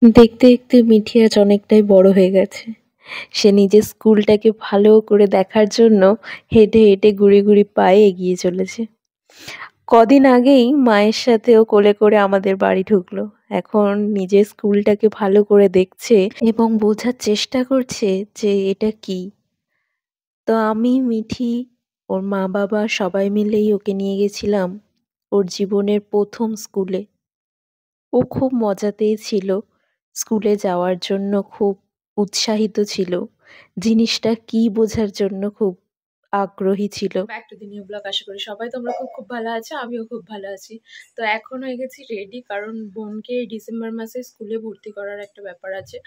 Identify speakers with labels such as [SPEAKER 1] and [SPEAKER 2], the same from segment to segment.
[SPEAKER 1] দেখতে দেখতে মিঠি আজ অনেকটাই বড় হয়ে গেছে। সে নিজের স্কুলটাকে ভালো করে দেখার জন্য হেঁটে হেঁটে গুড়ি গুড়ি পায়ে এগিয়ে চলেছে। কদিন আগেই মায়ের সাথে ও কোলে করে আমাদের বাড়ি ঢুকলো। এখন নিজের স্কুলটাকে ভালো করে দেখছে এবং বোঝার চেষ্টা করছে যে এটা কি। তো আমি, মিঠি, ওর মা বাবা সবাই মিলেই ওকে নিয়ে গেছিলাম ওর জীবনের প্রথম স্কুলে। ও খুব মজাতেই ছিল। স্কুলে যাওয়ার জন্য খুব উৎসাহিত ছিল। জিনিসটা কি বোঝার জন্য খুব আগ্রহী ছিল।
[SPEAKER 2] Back to the new blog. আশা করি সবাই তোমরা খুব খুব ভালো আছো, আমিও খুব ভালো আছি। তো এখন হয়ে গেছি রেডি, কারণ বোনকে ডিসেম্বর মাসে স্কুলে ভর্তি করার একটা ব্যাপার আছে,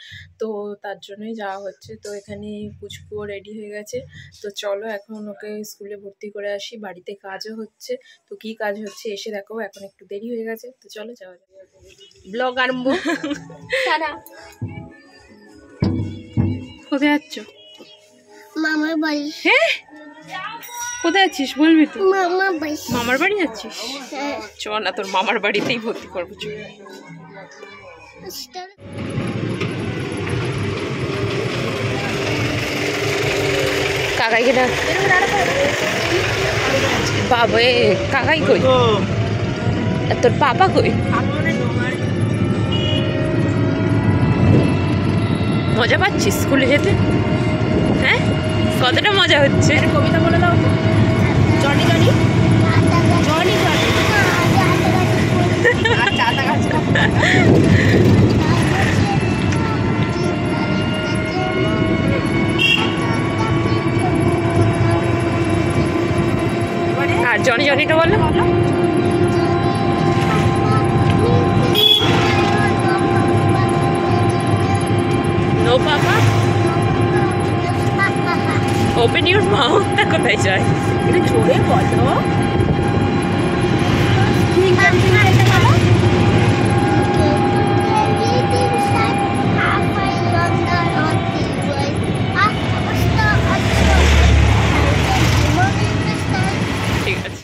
[SPEAKER 2] তো তার জন্যই যাওয়া হচ্ছে। তো এখানে পুচকুও রেডি হয়ে গেছে। তো চলো এখন ওকে স্কুলে ভর্তি করে আসি। বাড়িতে কাজও হচ্ছে, তো কি কাজ হচ্ছে এসে দেখো। এখন একটু দেরি হয়ে গেছে, তো চলো যাওয়া যাক। ব্লগ আরম্ভ। কোথায় যাচ্ছ?
[SPEAKER 3] মামার বাড়ি।
[SPEAKER 2] হ্যাঁ, কোথায় যাচ্ছিস বলবি তো? মামার বাড়ি যাচ্ছিস? চ না, তোর মামার বাড়িতেই ভর্তি করবো। কাকাইকে ডাক। বাবা, কাকাই কই? তোর পাপা কই? মজা পাচ্ছিস স্কুলে যেতে? হ্যাঁ, কতটা মজা হচ্ছে? কবিতা বলে দাও তো। Johnny Johnny Johnny Johnny. আর জনি জনিটা বলো। No papa. Open your mouth. তা কোথায় যায়? একটু জোরে বলো। ঠিক আছে।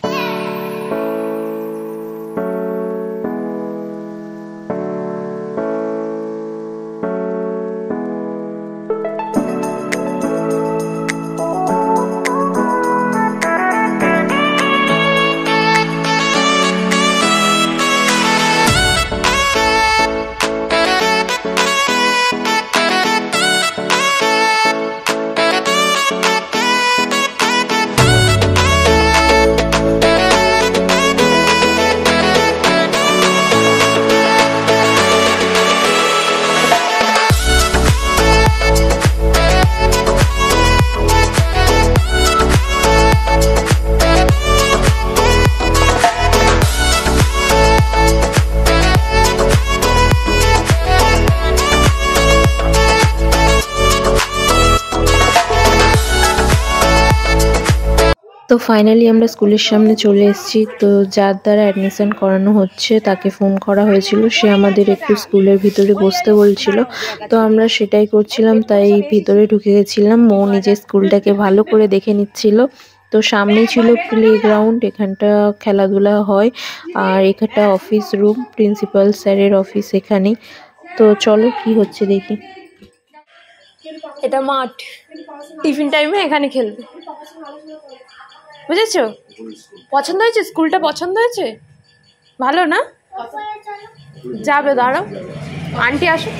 [SPEAKER 1] তো ফাইনালি আমরা স্কুলের সামনে চলে এসেছি। তো যার দ্বারা অ্যাডমিশন করানো হচ্ছে তাকে ফোন করা হয়েছিল, সে আমাদের একটু স্কুলের ভিতরে বসতে বলছিল। তো আমরা সেটাই করছিলাম, তাই ভিতরে ঢুকে গেছিলাম। ও নিজের স্কুলটাকে ভালো করে দেখে নিচ্ছিল। তো সামনেই ছিল প্লেগ্রাউন্ড, এখানটা খেলাধুলা হয়। আর এখানটা অফিস রুম, প্রিন্সিপাল স্যারের অফিস এখানেই। তো চলো কি হচ্ছে দেখি।
[SPEAKER 2] এটা মাঠ, টিফিন টাইমে এখানে খেলবে, বুঝেছো? পছন্দ হয়েছে? স্কুলটা পছন্দ হয়েছে? ভালো না? যাবে, দাঁড়াও, আন্টি আসো।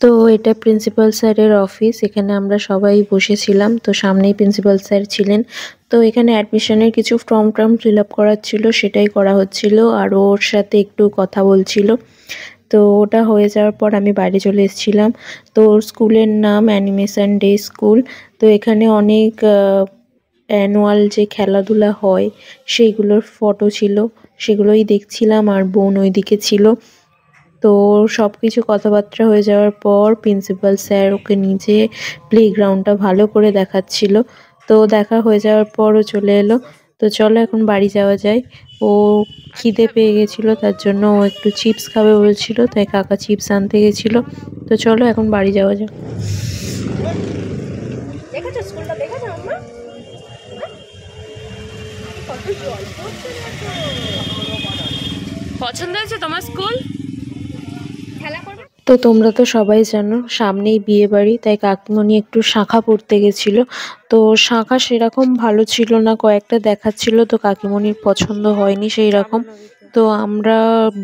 [SPEAKER 1] তো এটা প্রিন্সিপাল স্যারের অফিস, এখানে আমরা সবাই বসেছিলাম। তো সামনেই প্রিন্সিপাল স্যার ছিলেন। তো এখানে অ্যাডমিশনের কিছু ফর্ম ফিল আপ করার ছিল, সেটাই করা হচ্ছিল। আর ওর সাথে একটু কথা বলছিল। তো ওটা হয়ে যাওয়ার পর আমি বাইরে চলে এসেছিলাম। তো স্কুলের নাম অ্যানিমেশন ডে স্কুল। তো এখানে অনেক অ্যানুয়াল যে খেলাধুলা হয় সেইগুলোর ফটো ছিল, সেগুলোই দেখছিলাম। আর বোন ওইদিকে ছিল। তো সব কিছু কথাবার্তা হয়ে যাওয়ার পর প্রিন্সিপাল স্যার ওকে নিজে প্লেগ্রাউন্ডটা ভালো করে দেখাচ্ছিল। তো দেখা হয়ে যাওয়ার পর ও চলে এলো। তো চলো এখন বাড়ি যাওয়া যায়। ও খিদে পেয়ে গেছিলো, তার জন্য ও একটু চিপস খাবে বলছিল, তাই কাকা চিপস আনতে গেছিলো। তো চলো এখন বাড়ি যাওয়া যাক।
[SPEAKER 2] দেখেছো স্কুলটা? দেখেছো আমরা কত জল পড়ছে? পছন্দ হয়েছে তোমার স্কুল?
[SPEAKER 1] তো তোমরা তো সবাই জানো সামনেই বিয়ে বাড়ি, তাই কাকিমণি একটু শাঁখা পরতে গেছিল। তো শাঁখা সেরকম ভালো ছিল না, কয়েকটা দেখাচ্ছিল, তো কাকিমণির পছন্দ হয়নি সেই রকম। তো আমরা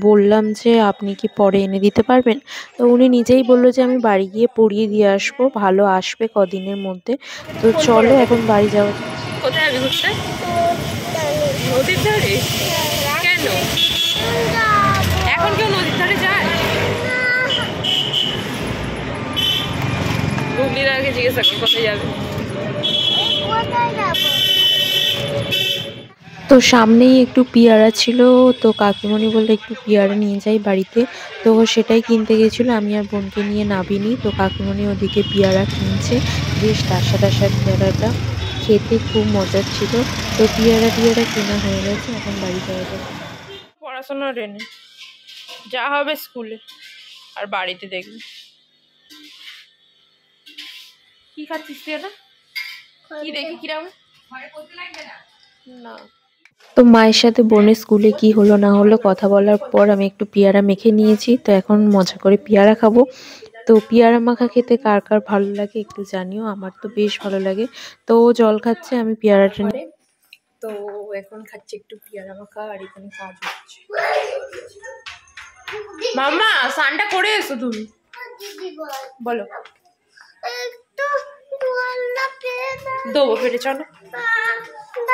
[SPEAKER 1] বললাম যে আপনি কি পরে এনে দিতে পারবেন? তো উনি নিজেই বললো যে আমি বাড়ি গিয়ে পরিয়ে দিয়ে আসবো, ভালো আসবে কদিনের মধ্যে। তো চলো এখন বাড়ি যাওয়া যাক।
[SPEAKER 2] কোথায় যাবি ঘুরতে? নদীর ধারে? কেন এখন কেউ নদীর ধারে যায়? গুগলির আগে জিজ্ঞাসা কর কোথায় যাবে।
[SPEAKER 3] কোথায় যাবো?
[SPEAKER 1] তো সামনেই একটু পেয়ারা ছিল, তো কাকিমণি বললো একটু পেয়ারা নিয়ে যাই বাড়িতে। তো সেটাই কিনতে গেছিলো, আমি আর বোনকে নিয়ে নাবিনি। তো কাকিমণি ওদিকে পেয়ারা কিনছে, বেশ টাসা টাসা পেয়ারাটা, খেতে খুব মজার ছিল। তো পেয়ারা কেনা হয়ে গেছে, এখন বাড়ি যাওয়া যাবে।
[SPEAKER 2] পড়াশোনা রেনে যা হবে স্কুলে আর বাড়িতে দেখবি। কি খাচ্ছিস তুই এটা? কি দেখি কিরকম? না
[SPEAKER 1] তো মায়ের সাথে বোনের স্কুলে কি হলো না হলো কথা বলার পর আমি একটু পেয়ারা মেখে নিয়েছি। তো এখন মজা করে পেয়ারা খাবো। তো পেয়ারা মাখা খেতে কার কার ভালো লাগে একটু জানিও, আমার তো বেশ ভালো লাগে। তো ও জল খাচ্ছে, আমি পেয়ারাটা নিয়ে।
[SPEAKER 2] তো এখন খাচ্ছি একটু পেয়ারা মাখা, আর এখানে কাজ হচ্ছে। মাম্মা স্নানটা করে এসো তুমি।
[SPEAKER 3] দিদি বল
[SPEAKER 2] বলো
[SPEAKER 3] একটু জলটা পেয়ে দাও।
[SPEAKER 2] দেবো পেটে, চলো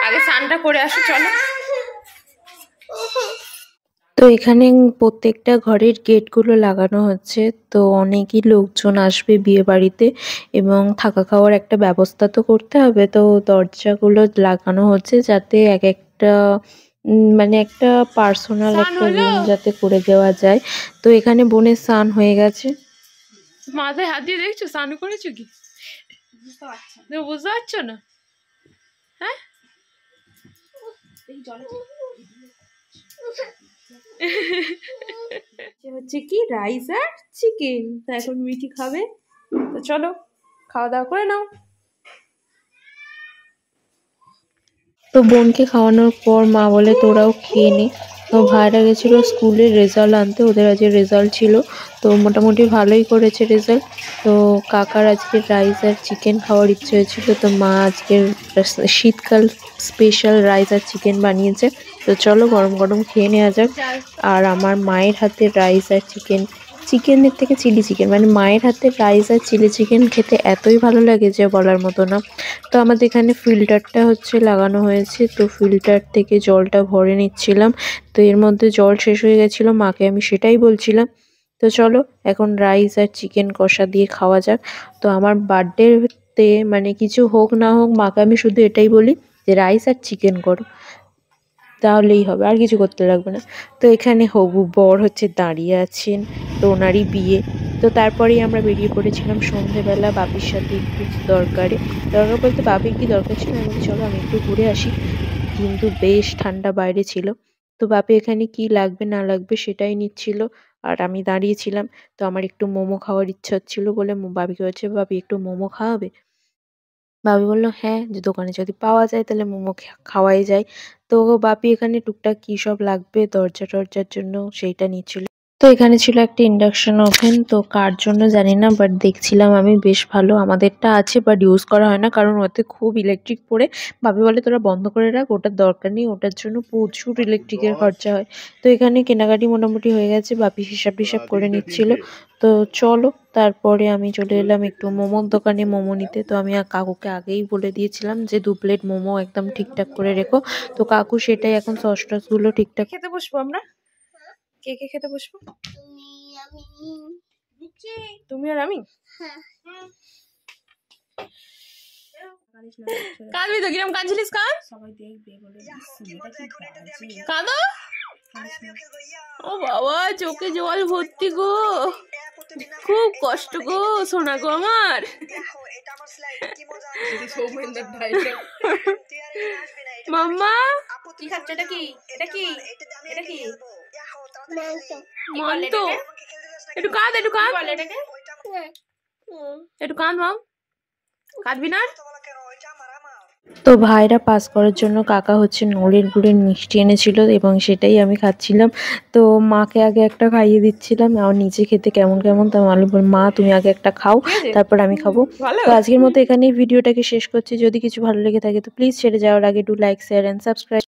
[SPEAKER 2] আগে স্নানটা করে আসো চলো।
[SPEAKER 1] তো এখানে প্রত্যেকটা ঘরের গেটগুলো লাগানো হচ্ছে। তো অনেকই লোকজন আসবে বিয়ে বাড়িতে, এবং থাকা খাওয়ার একটা ব্যবস্থা তো করতে হবে। তো দরজাগুলো লাগানো হচ্ছে যাতে এক একটা মানে একটা পার্সোনাল
[SPEAKER 2] স্নান
[SPEAKER 1] একটা
[SPEAKER 2] হলো?
[SPEAKER 1] রুম যাতে করে দেওয়া যায়। তো এখানে বোনের স্নান হয়ে গেছে।
[SPEAKER 2] মাথায় হাত দিয়ে দেখছো স্নান করেছো কি? তুমি বুঝতে পারছো না? হ্যাঁ হচ্ছে কি রাইস আর চিকেন। তা এখন মিঠি খাবে, তো চলো খাওয়া দাওয়া করে নাও।
[SPEAKER 1] তো বোনকে খাওয়ানোর পর মা বলে তোরাও খেয়ে নে। তো ভাইরা গেছিলো স্কুলের রেজাল্ট আনতে, ওদের আজকে রেজাল্ট ছিল। তো মোটামুটি ভালোই করেছে রেজাল্ট। তো কাকার আজকে রাইস আর চিকেন খাওয়ার ইচ্ছে হয়েছিল, তো মা আজকে শীতকাল স্পেশাল রাইস আর চিকেন বানিয়েছে। তো চলো গরম গরম খেয়ে নেওয়া যাক। আর আমার মায়ের হাতের রাইস আর চিকেনের থেকে চিলি চিকেন, মানে মায়ের হাতের রাইস আর চিলি চিকেন খেতে এতই ভালো লাগে যে বলার মতো না। তো আমাদের এখানে ফিল্টারটা হচ্ছে লাগানো হয়েছে, তো ফিল্টার থেকে জলটা ভরে নিচ্ছিলাম। তো এর মধ্যে জল শেষ হয়ে গেছিলো, মাকে আমি সেটাই বলছিলাম। তো চলো এখন রাইস আর চিকেন কষা দিয়ে খাওয়া যাক। তো আমার বার্থডেতে মানে কিছু হোক না হোক মাকে আমি শুধু এটাই বলি যে রাইস আর চিকেন করো, তাহলেই হবে, আর কিছু করতে লাগবে না। তো এখানে হবু বর হচ্ছে দাঁড়িয়ে আছেন, তো ওনারই বিয়ে। তো তারপরেই আমরা বেরিয়ে পড়েছিলাম সন্ধেবেলা বাপির সাথে একটু দরকার বলতে বাপির কি দরকার ছিল, আমি বলি চলো আমি একটু ঘুরে আসি। কিন্তু বেশ ঠান্ডা বাইরে ছিল। তো বাপি এখানে কি লাগবে না লাগবে সেটাই নিচ্ছিল, আর আমি দাঁড়িয়েছিলাম। তো আমার একটু মোমো খাওয়ার ইচ্ছা হচ্ছিল বলে বাপিকে হচ্ছে বাপি একটু মোমো খাওয়াবে। বাবি বলল হ্যাঁ, যে দোকানে যদি পাওয়া যায় তাহলে মোমো খাওয়াই যায়। তো বাপি এখানে টুকটাক কি সব লাগবে দরজা টরজার জন্য সেইটা নিচ্ছিল। তো এখানে ছিল একটা ইন্ডাকশন ওভেন, তো কার জন্য জানি না, বাট দেখছিলাম আমি বেশ ভালো। আমাদেরটা আছে বাট ইউজ করা হয় না, কারণ ওতে খুব ইলেকট্রিক পড়ে। ভাবি বলে তোরা বন্ধ করে রাখ, ওটার দরকার নেই, ওটার জন্য প্রচুর ইলেকট্রিকের খরচা হয়। তো এখানে কেনাকাটি মোটামুটি হয়ে গেছে, বাপি হিসাব টিসাব করে নিচ্ছিল। তো চলো তারপরে আমি চলে এলাম একটু মোমোর দোকানে মোমো নিতে। তো আমি কাকুকে আগেই বলে দিয়েছিলাম যে 2 প্লেট মোমো একদম ঠিকঠাক করে রেখো। তো কাকু সেটাই এখন সস টস গুলো ঠিকঠাক।
[SPEAKER 2] খেতে বসবো আমরা, কে কে খেতে বসবো?
[SPEAKER 3] তুমি আমি
[SPEAKER 2] তুমি আর আমি।
[SPEAKER 3] হ্যাঁ
[SPEAKER 2] কাঁদবি তো, কিরম কাঁদছিলিস? কাঁদ, কাঁদো। ও বাবা চোখে জল ভর্তি গো, খুব কষ্ট গো সোনা গো আমার। মাম্মা কি খাচ্ছ? এটা কি? এটা কি? এটা কি? মান্ত। একটু কাঁদ, একটু কাঁদ, একটু কাঁদ মাম। কাঁদবি না?
[SPEAKER 1] তো ভাইরা পাস করার জন্য কাকা হচ্ছে নলের গুড়ের মিষ্টি এনেছিল এবং সেটাই আমি খাচ্ছিলাম। তো মাকে আগে একটা খাইয়ে দিচ্ছিলাম, আর নিজে খেতে কেমন কেমন, তা মালু বল, মা তুমি আগে একটা খাও, তারপর আমি খাবো। তো আজকের মতো এখানেই ভিডিওটাকে শেষ করছি। যদি কিছু ভালো লেগে থাকে তো প্লিজ ছেড়ে যাওয়ার আগে do like, share and subscribe.